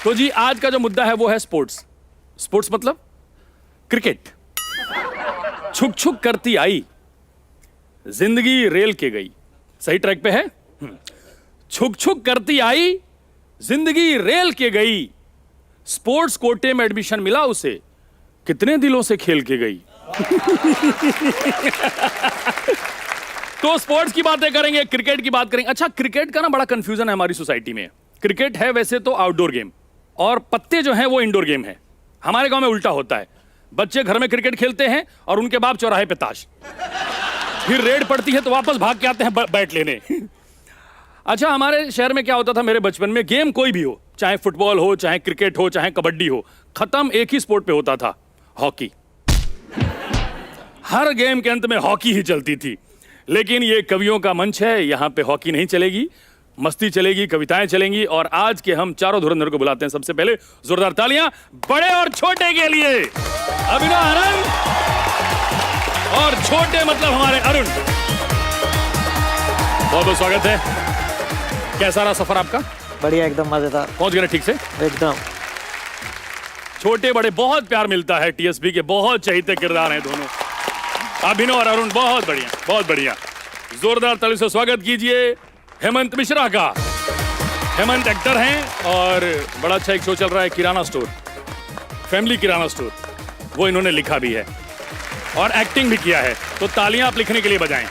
तो जी आज का जो मुद्दा है वो है स्पोर्ट्स। स्पोर्ट्स मतलब क्रिकेट। छुक छुक करती आई, जिंदगी रेल के गई। सही ट्रैक पे है। छुक छुक करती आई, जिंदगी रेल के गई। स्पोर्ट्स कोटे में एडमिशन मिला उसे, कितने दिलों से खेल के गई। तो स्पोर्ट्स की बातें करेंगे, क्रिकेट की बात करेंगे। अच्छा, क्रिकेट का ना बड़ा कंफ्यूजन है हमारी सोसाइटी में। क्रिकेट है वैसे तो आउटडोर गेम, और पत्ते जो हैं वो इंडोर गेम है। हमारे गांव में उल्टा होता है, बच्चे घर में क्रिकेट खेलते हैं और उनके बाप चौराहे पे ताश। फिर रेड पड़ती है तो वापस भाग के आते हैं बैट लेने। अच्छा, हमारे शहर में क्या होता था मेरे बचपन में, गेम कोई भी हो, चाहे फुटबॉल हो, चाहे क्रिकेट हो, चाहे कबड्डी हो, खत्म एक ही स्पोर्ट पे होता था, हॉकी। हर गेम के अंत में हॉकी ही चलती थी। लेकिन ये कवियों का मंच है, यहां पे हॉकी नहीं चलेगी, मस्ती चलेगी, कविताएं चलेंगी। और आज के हम चारों धुरंधर को बुलाते हैं। सबसे पहले जोरदार तालियां बड़े और छोटे के लिए। अभिनव आनंद, और छोटे मतलब हमारे अरुण। बहुत बहुत स्वागत है। कैसा रहा सफर आपका? बढ़िया, एकदम मजेदार। पहुंच गए ठीक से? एकदम। छोटे बड़े बहुत प्यार मिलता है, टीएसपी के बहुत चहेते किरदार हैं दोनों, अभिनव और अरुण। बहुत बढ़िया, बहुत बढ़िया। जोरदार ताली से स्वागत कीजिए हेमंत मिश्रा का। हेमंत एक्टर हैं और बड़ा अच्छा एक शो चल रहा है, किराना स्टोर, फैमिली किराना स्टोर। वो इन्होंने लिखा भी है और एक्टिंग भी किया है, तो तालियां आप लिखने के लिए बजाएं।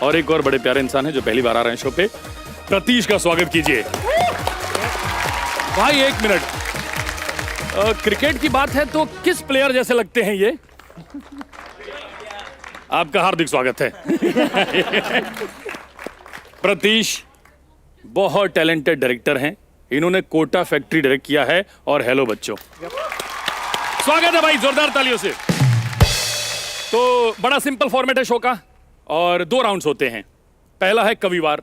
और एक और बड़े प्यारे इंसान है जो पहली बार आ रहे हैं शो पे, प्रतीश का स्वागत कीजिए। भाई एक मिनट, क्रिकेट की बात है तो किस प्लेयर जैसे लगते हैं ये? आपका हार्दिक स्वागत है। प्रतीश बहुत टैलेंटेड डायरेक्टर हैं, इन्होंने कोटा फैक्ट्री डायरेक्ट किया है और हेलो बच्चों। स्वागत है भाई, जोरदार तालियों से। तो बड़ा सिंपल फॉर्मेट है शो का और 2 राउंड्स होते हैं। पहला है कविवार,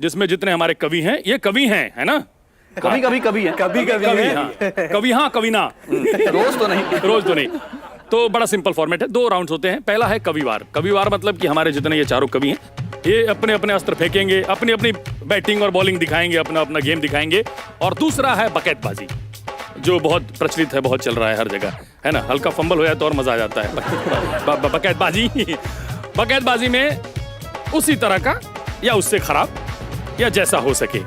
जिसमें जितने हमारे कवि हैं, ये कवि हैं, है ना? कभी कभी कभी है, कभी कभी हाँ, कभी हाँ कभी ना, रोज तो नहीं, रोज तो नहीं। तो बड़ा सिंपल फॉर्मेट है, 2 राउंड्स होते हैं। पहला है कविवार। कविवार मतलब कि हमारे जितने ये चारों कवि हैं, ये अपने अपने अस्त्र फेंकेंगे, अपनी अपनी बैटिंग और बॉलिंग दिखाएंगे, अपना अपना गेम दिखाएंगे। और दूसरा है बकैतबाजी, जो बहुत प्रचलित है, बहुत चल रहा है हर जगह, है ना? हल्का फंबल हो जाए तो और मजा आ जाता है। बकैतबाजी। बकैतबाजी में उसी तरह का या उससे खराब या जैसा हो सके,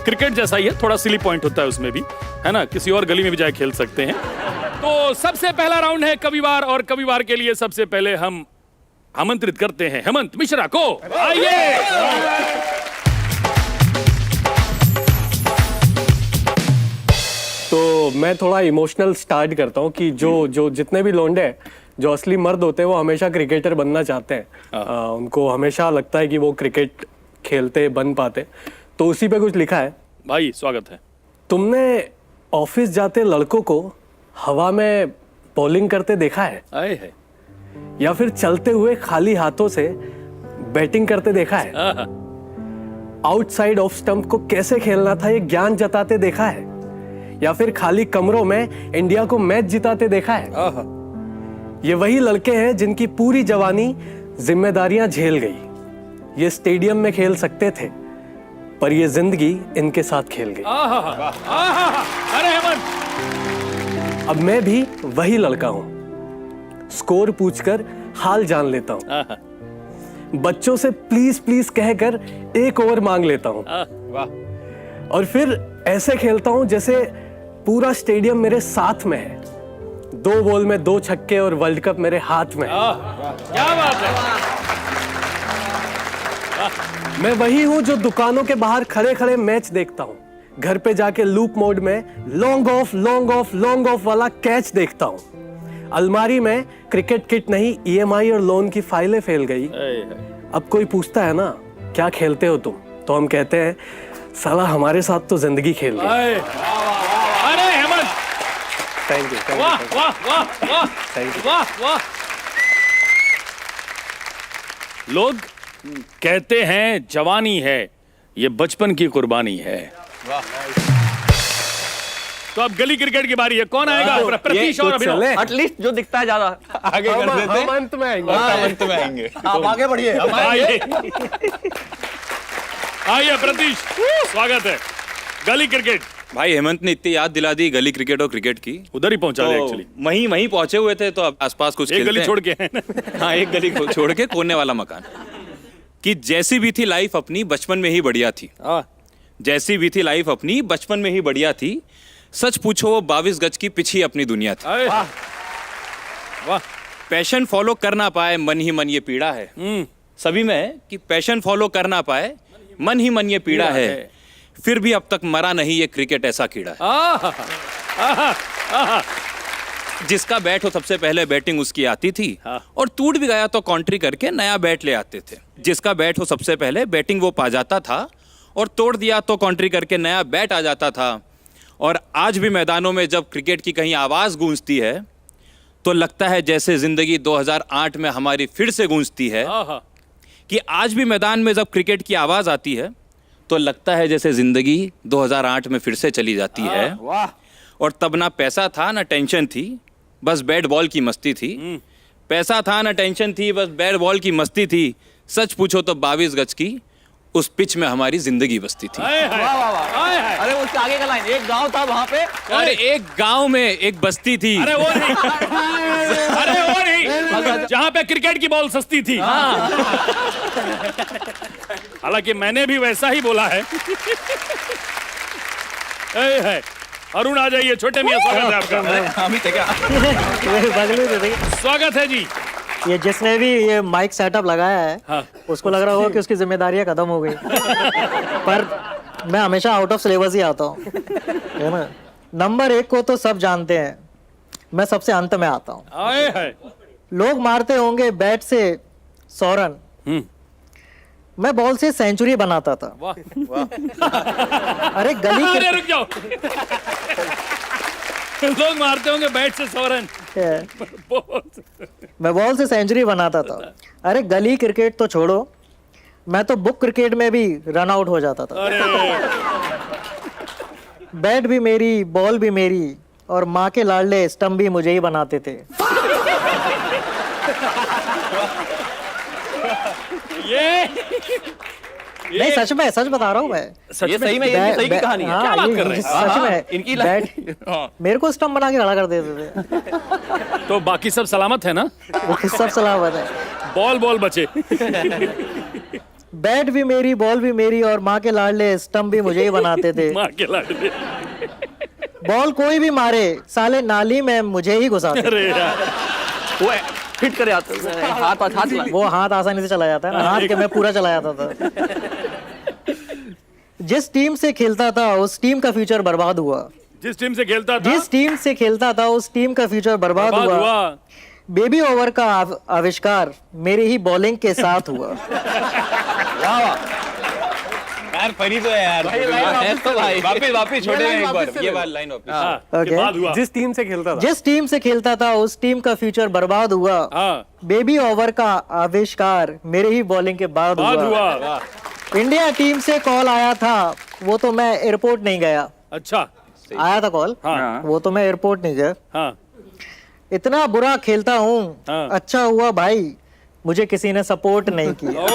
क्रिकेट जैसा ही है, थोड़ा सिली पॉइंट होता है उसमें भी, है ना? किसी और गली में भी जाए खेल सकते हैं। तो सबसे पहला राउंड है कविवार, और कविवार के लिए सबसे पहले हम आमंत्रित करते हैं हेमंत मिश्रा को। आइए। तो मैं थोड़ा इमोशनल स्टार्ट करता हूँ कि जो जितने भी लोंडे हैं, जो असली मर्द होते हैं, वो हमेशा क्रिकेटर बनना चाहते हैं। उनको हमेशा लगता है कि वो क्रिकेट खेलते बन पाते। तो उसी पे कुछ लिखा है। भाई स्वागत है। तुमने ऑफिस जाते लड़कों को हवा में बॉलिंग करते देखा है? आए है। या फिर चलते हुए खाली हाथों से बैटिंग करते देखा है? आउटसाइड ऑफ स्टंप को कैसे खेलना था ये ज्ञान जताते देखा है? या फिर खाली कमरों में इंडिया को मैच जिताते देखा है? ये वही लड़के हैं जिनकी पूरी जवानी जिम्मेदारियां झेल गई। ये स्टेडियम में खेल सकते थे, पर ये जिंदगी इनके साथ खेल गई। अरे हेमंत, अब मैं भी वही लड़का हूं, स्कोर पूछकर हाल जान लेता हूं, बच्चों से प्लीज प्लीज कहकर 1 ओवर मांग लेता हूं, और फिर ऐसे खेलता हूं जैसे पूरा स्टेडियम मेरे साथ में है। 2 बॉल में 2 छक्के और वर्ल्ड कप मेरे हाथ में। क्या बात है। मैं वही हूं जो दुकानों के बाहर खड़े खड़े मैच देखता हूं, घर पे जाके लूप मोड में long off long off long off वाला कैच देखता हूं। अलमारी में क्रिकेट किट नहीं, ईएमआई और लोन की फाइलें फैल गई। अब कोई पूछता है ना क्या खेलते हो तुम, तो हम कहते हैं साला हमारे साथ तो जिंदगी खेल गई। अरे हेमंत, थैंक यू। वाह वाह वाह वाह, थैंक यू। वाह वाह। लोग कहते हैं जवानी है, ये बचपन की कुर्बानी है। तो अब गली क्रिकेट की बारी है, कौन आएगा? प्रतीश और अभिनव। एटलीस्ट जो दिखता है ज्यादा आगे कर देते हैं। हम अंत में आएंगे। अंत में आएंगे। आप आगे बढ़िए। आइए आइए प्रतीश, स्वागत है। गली क्रिकेट भाई हेमंत ने इतनी याद दिला दी गली क्रिकेट और क्रिकेट की, उधर ही पहुंचा दिया तो एक्चुअली। वहीं वहीं पहुंचे हुए थे, तो अब आसपास कुछ एक खेलते गली हैं। छोड़ के है ना। हाँ, एक गली को छोड़ के कोने वाला मकान। कि जैसी भी थी लाइफ अपनी बचपन में ही बढ़िया थी, जैसी भी थी लाइफ अपनी बचपन में ही बढ़िया थी, सच पूछो वो 22 गज की पिछी अपनी दुनिया थी। अरे, वाह पैशन फॉलो कर ना पाए मन ही मन ये पीड़ा है, सभी में है कि पैशन फॉलो कर ना पाए मन ही मन ये पीड़ा है, फिर भी अब तक मरा नहीं ये क्रिकेट ऐसा कीड़ा है। जिसका बैट हो सबसे पहले बैटिंग उसकी आती थी, और टूट भी गया तो कॉन्ट्री करके नया बैट ले आते थे। जिसका बैट हो सबसे पहले बैटिंग वो पा जाता था, और तोड़ दिया तो कॉन्ट्री करके नया बैट आ जाता था। और आज भी मैदानों में जब क्रिकेट की कहीं आवाज़ गूंजती है तो लगता है जैसे जिंदगी 2008 में हमारी फिर से गूंजती है। कि आज भी मैदान में जब क्रिकेट की आवाज़ आती है तो लगता है जैसे जिंदगी 2008 में फिर से चली जाती है। वाह। और तब ना पैसा था ना टेंशन थी, बस बैट बॉल की मस्ती थी। पैसा था ना टेंशन थी, बस बैट बॉल की मस्ती थी। सच पूछो तो 22 गज की उस पिच में हमारी जिंदगी बसती थी। वाह वाह वाह। अरे उसके आगे का लाइन, एक गांव था वहां पे, और एक गांव में एक बस्ती थी। अरे वो नहीं, अरे वो नहीं, जहां पे क्रिकेट की बॉल सस्ती थी। हालांकि मैंने भी वैसा ही बोला है। है अरुण आ जाइए, छोटे मियां स्वागत है आपका। हम ही थे क्या? बगले में देखिए, स्वागत है जी। ये जिसने भी ये माइक सेटअप लगाया है, हाँ। उसको लग रहा होगा कि उसकी जिम्मेदारियां खत्म हो गई। पर मैं हमेशा आउट ऑफ सिलेबस ही आता हूँ, है ना। नंबर 1 को तो सब जानते हैं, मैं सबसे अंत में आता हूँ। आए है। लोग मारते होंगे बैट से 100 रन, मैं बॉल से सेंचुरी बनाता था। वाह अरे गली अरे रुक जाओ। लोग मारते होंगे बैट से 100 रन। मैं बॉल से सेंचुरी बनाता था। अरे गली क्रिकेट तो छोड़ो, मैं तो बुक क्रिकेट में भी रन आउट हो जाता था। बैट भी मेरी, बॉल भी मेरी, और माँ के लाडले स्टंप भी मुझे ही बनाते थे। नहीं, सच में, सच बता रहा हूँ मैं। ये सही में, ये सही की कहानी है। हाँ, क्या बात ये कर रहे हैं? सच में। इनकी बैट मेरे को स्टंप बना के खड़ा कर देते थे। तो बाकी सब सलामत है ना? सब सलामत है। बॉल बॉल बचे। बैट भी मेरी, बॉल भी मेरी, और माँ के लाडले स्टंप भी मुझे ही बनाते थे। मार के लाडले। बॉल कोई भी मारे, साले नाली में मुझे ही घुसाते। अरे यार, वो हिट कर जाता है, हाथ हाथ वो हाथ आसानी से चला जाता है ना, हाथ के मैं पूरा चला जाता था। जिस टीम से खेलता था उस टीम का फ्यूचर बर्बाद हुआ। जिस टीम से खेलता था, जिस टीम से खेलता था उस टीम का फ्यूचर बर्बाद हुआ। बेबी ओवर का आविष्कार मेरी ही बॉलिंग के साथ हुआ। यार फनी तो है यार। वापिस छोड़े एक बार ये बात लाइन वापिस। Okay. बाद हुआ। जिस टीम से खेलता था, जिस टीम से खेलता था उस टीम का फ्यूचर बर्बाद हुआ। बेबी ओवर का आविष्कार मेरे ही बॉलिंग के बाद हुआ। इंडिया टीम से कॉल आया था, वो तो मैं एयरपोर्ट नहीं गया। अच्छा, आया था कॉल, हाँ। वो तो मैं एयरपोर्ट नहीं गया। हाँ। इतना बुरा खेलता हूँ, हाँ। अच्छा हुआ भाई मुझे किसी ने सपोर्ट नहीं किया।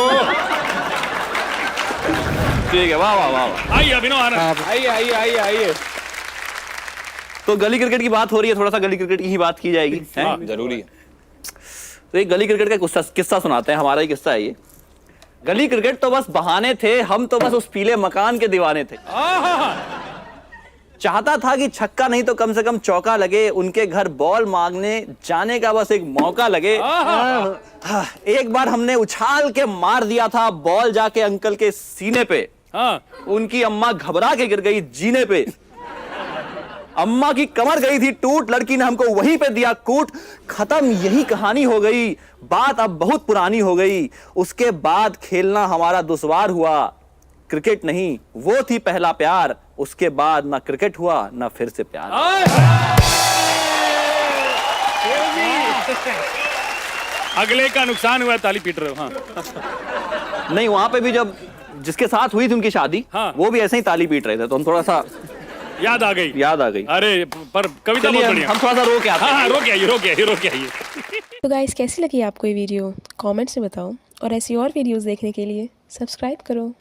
ठीक है, वाह वाह वाह। आइए अभिनव आनंद। आइए। तो गली क्रिकेट की बात हो रही है, थोड़ा सा गली क्रिकेट की ही बात की जाएगी। हैं? जरूरी है। तो एक गली क्रिकेट का किस्सा सुनाते हैं, हमारा ही किस्सा है ये। गली क्रिकेट तो बस बहाने थे, हम तो बस उस पीले मकान के दीवाने थे। चाहता था कि छक्का नहीं तो कम से कम चौका लगे, उनके घर बॉल मांगने जाने का बस एक मौका लगे। एक बार हमने उछाल के मार दिया था बॉल जाके अंकल के सीने पे। उनकी अम्मा घबरा के गिर गई जीने पे। अम्मा की कमर गई थी टूट, लड़की ने हमको वहीं पे दिया कूट। खत्म, यही कहानी हो गई, बात अब बहुत पुरानी हो गई। उसके बाद खेलना हमारा दुश्वार हुआ, क्रिकेट नहीं वो थी पहला प्यार। उसके बाद ना क्रिकेट हुआ ना फिर से प्यार। अगले का नुकसान हुआ, ताली पीट रहे हो। हाँ। नहीं, वहां पे भी जब जिसके साथ हुई थी उनकी शादी, हाँ। वो भी ऐसे ही ताली पीट रहे थे, तो हम थोड़ा सा याद आ गई। याद आ गई। अरे पर कविता चलिए, बहुत बढ़िया। हम थोड़ा सा रो के आते हैं। हाँ, रो के आइए। तो गाइस, कैसी लगी आपको ये वीडियो? कमेंट्स में बताओ, और ऐसी और वीडियोस देखने के लिए सब्सक्राइब करो।